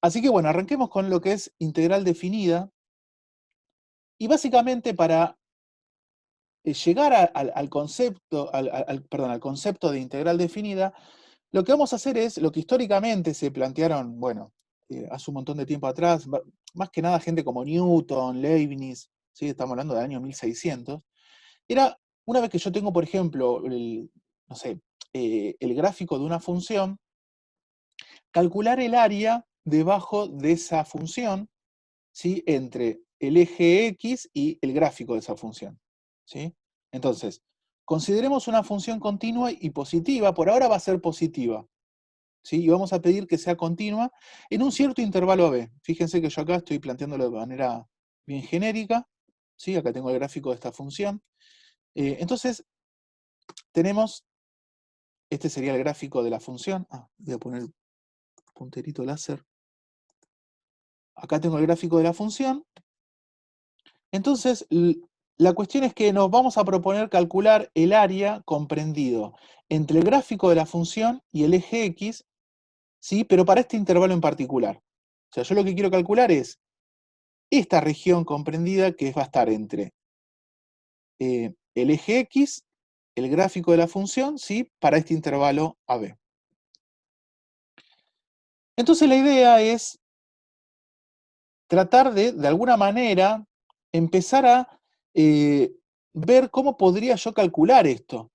Así que bueno, arranquemos con lo que es integral definida. Y básicamente para llegar al concepto, perdón, al concepto de integral definida, lo que vamos a hacer es lo que históricamente se plantearon, bueno, hace un montón de tiempo atrás, más que nada gente como Newton, Leibniz, ¿sí? Estamos hablando del año 1600, era, una vez que yo tengo, por ejemplo, no sé, el gráfico de una función, calcular el área debajo de esa función, ¿sí? Entre el eje X y el gráfico de esa función, ¿sí? Entonces, consideremos una función continua y positiva, por ahora va a ser positiva, ¿sí? Y vamos a pedir que sea continua en un cierto intervalo AB. Fíjense que yo acá estoy planteándolo de manera bien genérica, ¿sí? Acá tengo el gráfico de esta función. Entonces, tenemos, este sería el gráfico de la función. Voy a poner el punterito láser. Acá tengo el gráfico de la función. Entonces, la cuestión es que nos vamos a proponer calcular el área comprendido entre el gráfico de la función y el eje X, ¿sí? Pero para este intervalo en particular. O sea, yo lo que quiero calcular es esta región comprendida que va a estar entre el eje X, el gráfico de la función, ¿sí? Para este intervalo AB. Entonces la idea es tratar de alguna manera, empezar a ver cómo podría yo calcular esto.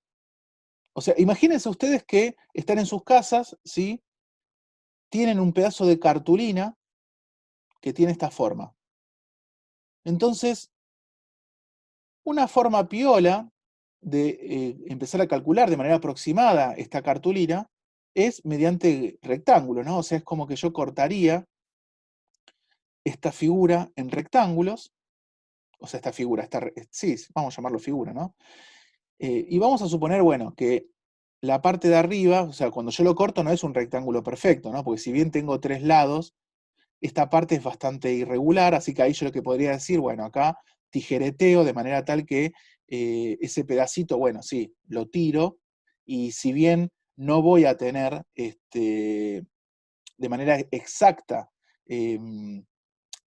O sea, imagínense ustedes que están en sus casas, ¿sí? Tienen un pedazo de cartulina que tiene esta forma. Entonces, una forma piola de empezar a calcular de manera aproximada esta cartulina es mediante rectángulos, ¿no? O sea, es como que yo cortaría esta figura en rectángulos, o sea, esta figura, sí, vamos a llamarlo figura, ¿no? Y vamos a suponer, bueno, que la parte de arriba, o sea, cuando yo lo corto no es un rectángulo perfecto, ¿no? Porque si bien tengo tres lados, esta parte es bastante irregular, así que ahí yo lo que podría decir, bueno, acá tijereteo de manera tal que ese pedacito, bueno, sí, lo tiro, y si bien no voy a tener de manera exacta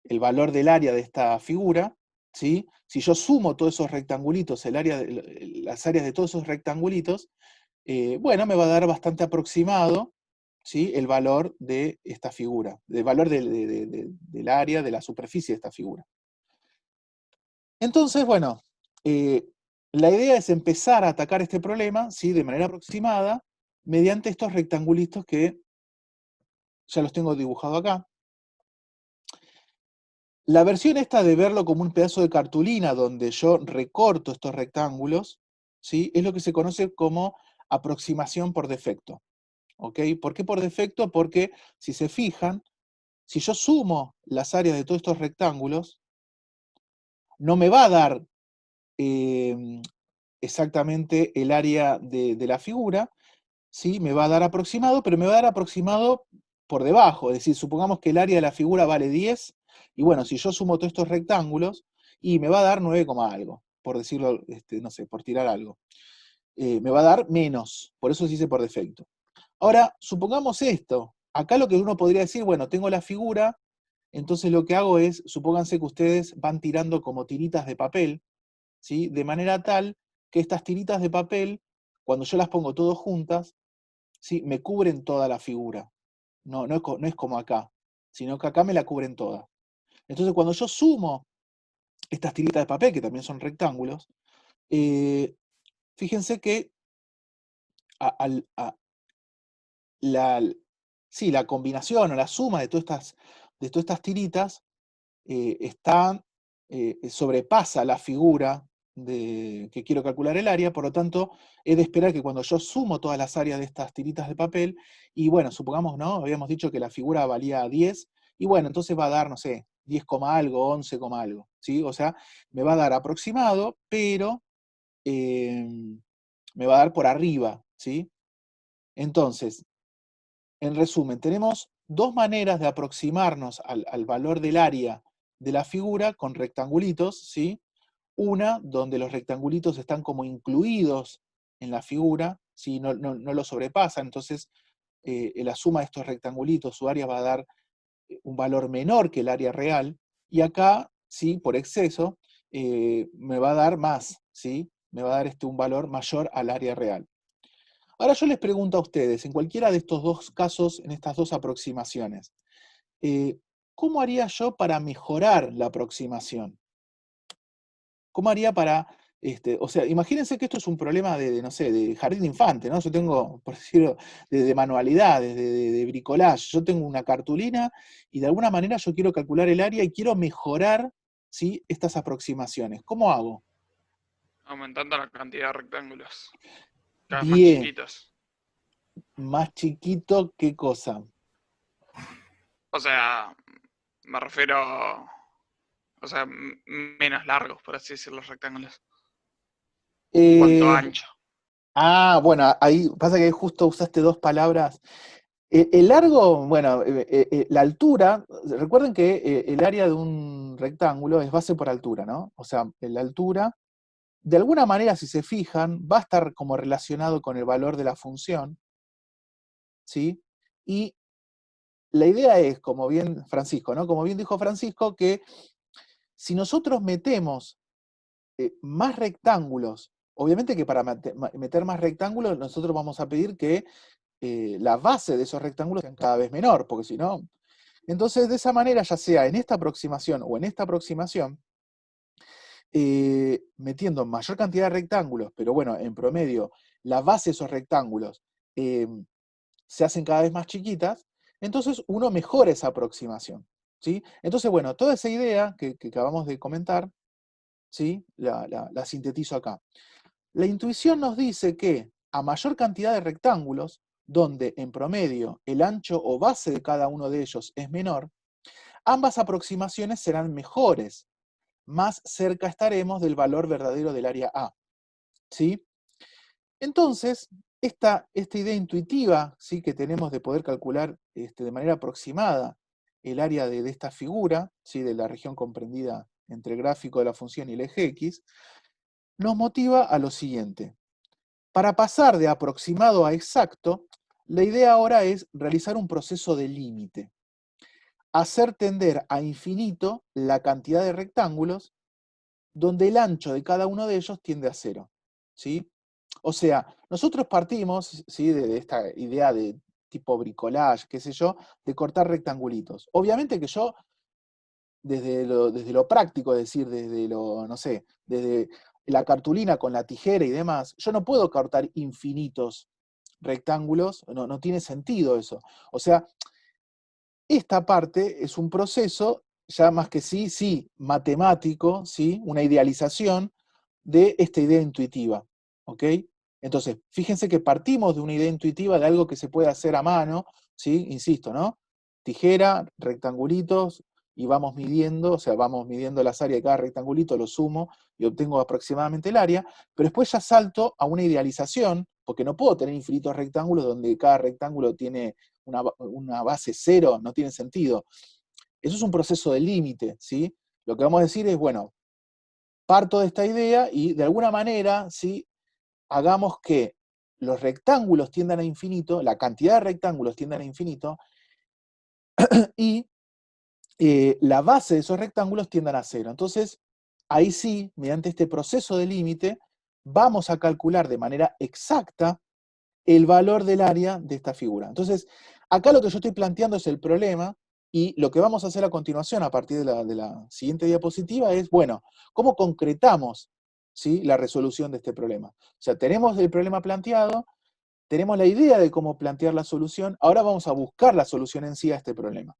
el valor del área de esta figura, ¿sí? Si yo sumo todos esos rectangulitos, las áreas de todos esos rectangulitos, bueno, me va a dar bastante aproximado, ¿sí? El valor de esta figura, el valor del área, de la superficie de esta figura. Entonces, bueno, eh, la idea es empezar a atacar este problema, ¿sí? De manera aproximada, mediante estos rectangulitos que ya los tengo dibujados acá. La versión esta de verlo como un pedazo de cartulina donde yo recorto estos rectángulos, ¿sí? Es lo que se conoce como aproximación por defecto. ¿Ok? ¿Por qué por defecto? Porque si se fijan, si yo sumo las áreas de todos estos rectángulos, no me va a dar exactamente el área de la figura, ¿sí? Me va a dar aproximado, pero me va a dar aproximado por debajo. Es decir, supongamos que el área de la figura vale 10, y bueno, si yo sumo todos estos rectángulos, y me va a dar 9, algo, por decirlo, no sé, por tirar algo. Me va a dar menos, por eso se dice por defecto. Ahora, supongamos esto. Acá lo que uno podría decir, bueno, tengo la figura, entonces lo que hago es, supónganse que ustedes van tirando como tiritas de papel, ¿sí? De manera tal que estas tiritas de papel, cuando yo las pongo todas juntas, ¿sí? Me cubren toda la figura. No es como acá, sino que acá me la cubren toda. Entonces, cuando yo sumo estas tiritas de papel, que también son rectángulos, eh, fíjense que a la, sí, la combinación o la suma de todas estas tiritas sobrepasa la figura que quiero calcular el área, por lo tanto, he de esperar que cuando yo sumo todas las áreas de estas tiritas de papel, y bueno, supongamos, ¿no? Habíamos dicho que la figura valía 10, y bueno, entonces va a dar, no sé, 10, algo, 11, algo, ¿sí? O sea, me va a dar aproximado, pero eh, me va a dar por arriba, ¿sí? Entonces, en resumen, tenemos dos maneras de aproximarnos al valor del área de la figura con rectangulitos, ¿sí? Una donde los rectangulitos están como incluidos en la figura, ¿sí? No lo sobrepasan, entonces la suma de estos rectangulitos, su área va a dar un valor menor que el área real, y acá, ¿sí? Por exceso, me va a dar más, ¿sí? Me va a dar un valor mayor al área real. Ahora yo les pregunto a ustedes, en cualquiera de estos dos casos, en estas dos aproximaciones, eh, ¿cómo haría yo para mejorar la aproximación? ¿Cómo haría para, o sea, imagínense que esto es un problema no sé, de jardín de infante, ¿no? Yo tengo, por decirlo, de manualidades, de bricolage. Yo tengo una cartulina y de alguna manera yo quiero calcular el área y quiero mejorar, ¿sí? Estas aproximaciones. ¿Cómo hago? Aumentando la cantidad de rectángulos, cada vez más Bien, chiquitos. más chiquito, ¿qué cosa? O sea, me refiero, o sea, menos largos, por así decirlo, los rectángulos. En cuanto a Eh, ancho. bueno, ahí pasa que justo usaste dos palabras. El largo, bueno, la altura, recuerden que el área de un rectángulo es base por altura, ¿no? O sea, la altura, de alguna manera, si se fijan, va a estar como relacionado con el valor de la función, ¿sí? Y la idea es, como bien Francisco, ¿no? Como bien dijo Francisco, que si nosotros metemos más rectángulos, obviamente que para meter más rectángulos, nosotros vamos a pedir que la base de esos rectángulos sea cada vez menor, porque si no. Entonces, de esa manera, ya sea en esta aproximación o en esta aproximación, metiendo mayor cantidad de rectángulos, pero bueno, en promedio, la base de esos rectángulos eh, se hacen cada vez más chiquitas, entonces uno mejora esa aproximación. ¿Sí? Entonces, bueno, toda esa idea que acabamos de comentar, ¿sí? La sintetizo acá. La intuición nos dice que a mayor cantidad de rectángulos, donde en promedio el ancho o base de cada uno de ellos es menor, ambas aproximaciones serán mejores, más cerca estaremos del valor verdadero del área A. ¿Sí? Entonces, esta idea intuitiva, ¿sí? Que tenemos de poder calcular de manera aproximada el área de esta figura, ¿sí? De la región comprendida entre el gráfico de la función y el eje X, nos motiva a lo siguiente. Para pasar de aproximado a exacto, la idea ahora es realizar un proceso de límite. Hacer tender a infinito la cantidad de rectángulos donde el ancho de cada uno de ellos tiende a cero. ¿Sí? O sea, nosotros partimos, ¿sí? De esta idea de tipo bricolage, qué sé yo, de cortar rectangulitos. Obviamente que yo, desde lo práctico, es decir, desde lo, no sé, desde la cartulina con la tijera y demás, yo no puedo cortar infinitos rectángulos, no tiene sentido eso. O sea, esta parte es un proceso, ya más que sí, matemático, ¿sí? Una idealización de esta idea intuitiva, ¿ok? Entonces, fíjense que partimos de una idea intuitiva de algo que se puede hacer a mano, ¿sí? Insisto, ¿no? Tijera, rectangulitos, y vamos midiendo, o sea, vamos midiendo las áreas de cada rectangulito, lo sumo y obtengo aproximadamente el área, pero después ya salto a una idealización, porque no puedo tener infinitos rectángulos donde cada rectángulo tiene una base cero, no tiene sentido. Eso es un proceso de límite, ¿sí? Lo que vamos a decir es, bueno, parto de esta idea y de alguna manera, ¿sí? Hagamos que los rectángulos tiendan a infinito, la cantidad de rectángulos tiendan a infinito, y la base de esos rectángulos tiendan a cero. Entonces, ahí sí, mediante este proceso de límite, vamos a calcular de manera exacta el valor del área de esta figura. Entonces, acá lo que yo estoy planteando es el problema y lo que vamos a hacer a continuación, a partir de la siguiente diapositiva, es, bueno, ¿cómo concretamos, ¿sí? La resolución de este problema? O sea, tenemos el problema planteado, tenemos la idea de cómo plantear la solución, ahora vamos a buscar la solución en sí a este problema,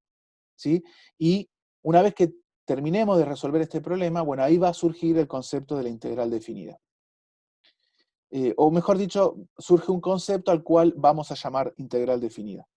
¿sí? Y una vez que terminemos de resolver este problema, bueno, ahí va a surgir el concepto de la integral definida. O mejor dicho, surge un concepto al cual vamos a llamar integral definida.